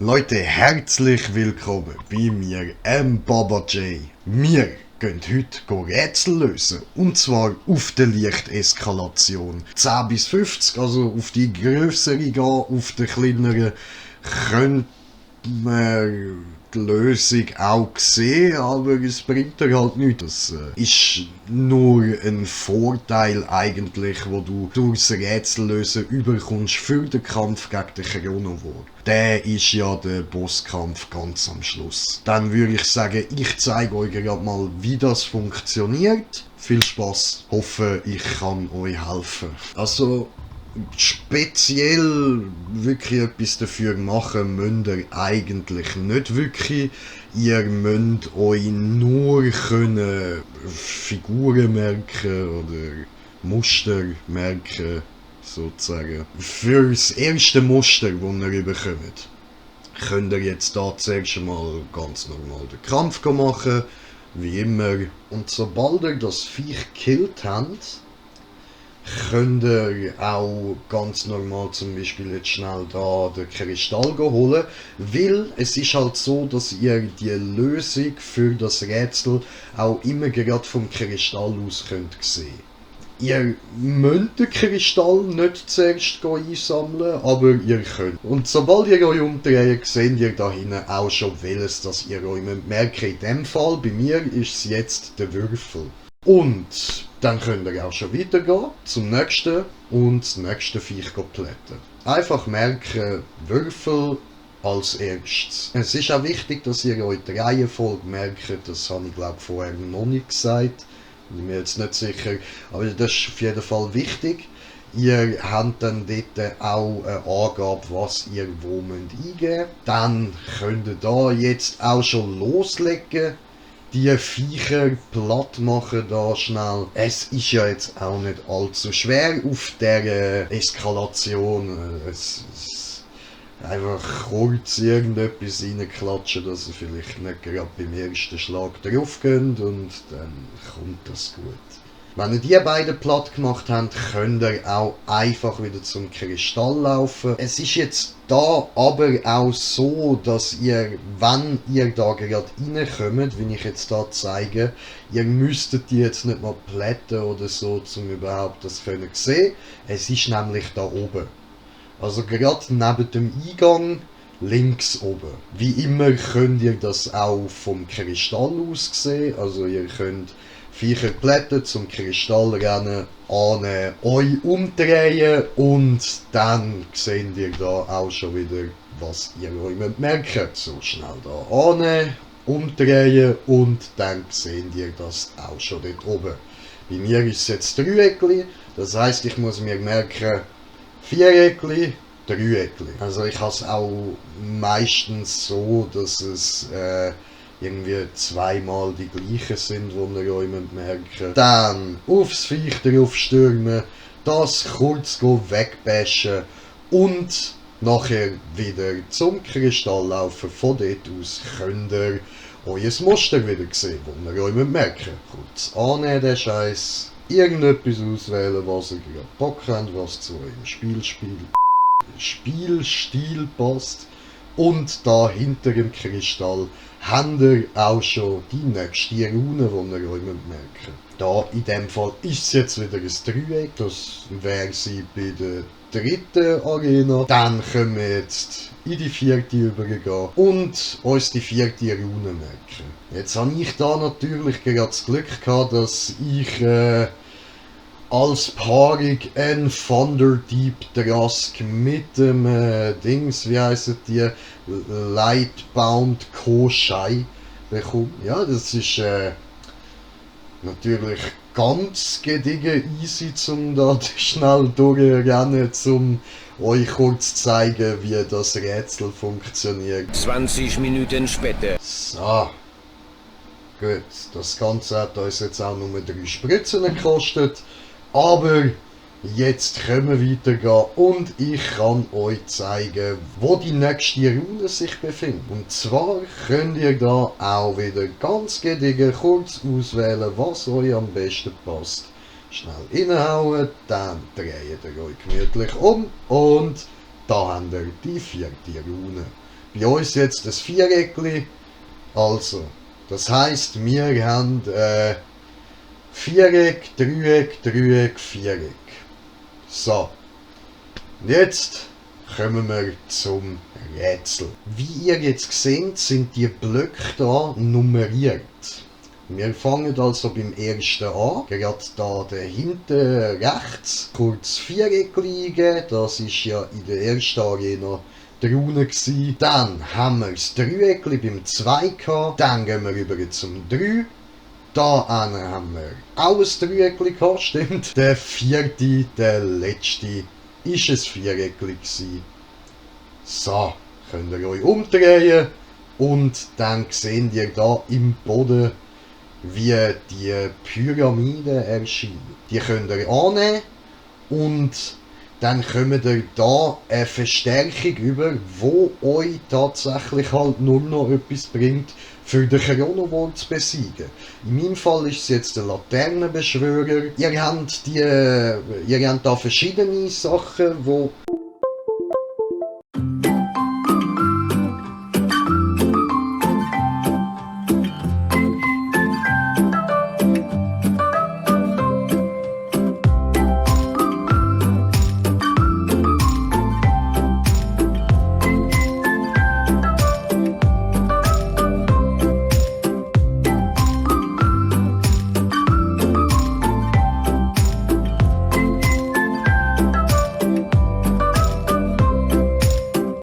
Leute, herzlich willkommen bei mir, Baba J. Wir gehen heute Rätsel lösen. Und zwar auf der Lichteskalation 10 bis 50, also auf die grössere gehen, auf der kleineren könnte man die Lösung auch sehen, aber es bringt dir halt nichts. Das ist nur ein Vorteil eigentlich, wo du durchs Rätsellösen überkommst für den Kampf gegen den Chronowar. Der ist ja der Bosskampf ganz am Schluss. Dann würde ich sagen, ich zeige euch gerade mal, wie das funktioniert. Viel Spaß, hoffe ich kann euch helfen. Also speziell wirklich etwas dafür machen müsst ihr eigentlich nicht wirklich. Ihr müsst euch nur können Figuren merken oder Muster merken, sozusagen. Für das erste Muster, das ihr bekommt, könnt ihr jetzt da zuerst mal ganz normal den Kampf machen, wie immer. Und sobald ihr das Viech gekillt habt, könnt ihr auch ganz normal zum Beispiel jetzt schnell da den Kristall holen, weil es ist halt so, dass ihr die Lösung für das Rätsel auch immer gerade vom Kristall aus könnt sehen. Ihr müsst den Kristall nicht zuerst einsammeln, aber ihr könnt. Und sobald ihr euch umdreht, seht ihr da hinten auch schon welches, das ihr euch merkt. In dem Fall, bei mir, ist es jetzt der Würfel. Und dann könnt ihr auch schon weitergehen zum nächsten und das nächste Viech plätten. Einfach merken, Würfel als erstes. Es ist auch wichtig, dass ihr euch die Reihenfolge merkt, das habe ich glaube vorher noch nicht gesagt. Bin mir jetzt nicht sicher, aber das ist auf jeden Fall wichtig. Ihr habt dann dort auch eine Angabe, was ihr wo eingeben müsst. Dann könnt ihr da jetzt auch schon loslegen. Die Viecher platt machen da schnell. Es ist ja jetzt auch nicht allzu schwer auf der Eskalation. Es einfach kurz irgendetwas reinklatschen, dass ihr vielleicht nicht gerade beim ersten Schlag drauf könnt und dann kommt das gut. Wenn ihr die beiden platt gemacht habt, könnt ihr auch einfach wieder zum Kristall laufen. Es ist jetzt da aber auch so, dass ihr, wenn ihr da gerade reinkommt, wie ich jetzt da zeige, ihr müsstet die jetzt nicht mal plätten oder so, um überhaupt das können sehen. Es ist nämlich da oben. Also gerade neben dem Eingang, links oben. Wie immer könnt ihr das auch vom Kristall aus sehen. Also ihr könnt Viecher plätten, zum Kristall rennen, annehmen, euch umdrehen und dann seht ihr da auch schon wieder, was ihr euch merken müsst. So schnell da annehmen, umdrehen und dann seht ihr das auch schon dort oben. Bei mir ist es jetzt Dreieckli, das heisst, ich muss mir merken, Viereckli, Dreieckli. Also ich habe es auch meistens so, dass es irgendwie zweimal die gleichen sind, die ihr euch merken müsst. Dann aufs Viech drauf stürmen, das kurz wegbashen und nachher wieder zum Kristall laufen. Von dort aus könnt ihr euer Muster wieder sehen, das ihr euch merken müsst. Kurz annehmen den Scheiß, irgendetwas auswählen, was ihr gerade Bock habt, was zu eurem Spielstil passt. Und da hinter dem Kristall habt ihr auch schon die nächste Rune, die ihr euch merken. Da in dem Fall ist es jetzt wieder ein Dreieck, das wäre sie bei der dritten Arena. Dann können wir jetzt in die vierte übergehen und uns die vierte Rune merken. Jetzt habe ich da natürlich gerade das Glück gehabt, dass ich als Paarung ein Thunderdeep Trask mit dem Dings, wie heissen die, Lightbound Koshai bekomme. Ja, das ist natürlich ganz gediegen easy, um da schnell durchrennen, um euch kurz zu zeigen, wie das Rätsel funktioniert. 20 Minuten später. So. Gut, das Ganze hat uns jetzt auch nur 3 Spritzen gekostet. Aber jetzt können wir weitergehen und ich kann euch zeigen, wo die nächste Rune sich befindet. Und zwar könnt ihr da auch wieder ganz gediegen kurz auswählen, was euch am besten passt. Schnell reinhauen, dann dreht ihr euch gemütlich um und da habt ihr die vierte Rune. bei uns jetzt ein Viereckli. Also, das heisst, wir haben Viereck, Dreieck, Dreieck, Viereck. So, und jetzt kommen wir zum Rätsel. Wie ihr jetzt seht, sind die Blöcke da nummeriert. Wir fangen also beim ersten an, gerade da hinten rechts, kurz Viereck liegen, das ist ja in der ersten Arena drunten gsi. Dann haben wir das Dreieckli beim 2 gehabt, dann gehen wir über zum 3. Da haben wir auch ein Dreieckli gehabt, stimmt. Der vierte, der letzte, ist ein Viereckli gsi. So, könnt ihr euch umdrehen und dann seht ihr da im Boden, wie die Pyramide erscheint. Die könnt ihr annehmen und dann kommt ihr da eine Verstärkung über, wo euch tatsächlich halt nur noch etwas bringt, für den Chronowall zu besiegen. In meinem Fall ist es jetzt der Laternenbeschwörer. Ihr habt da verschiedene Sachen, die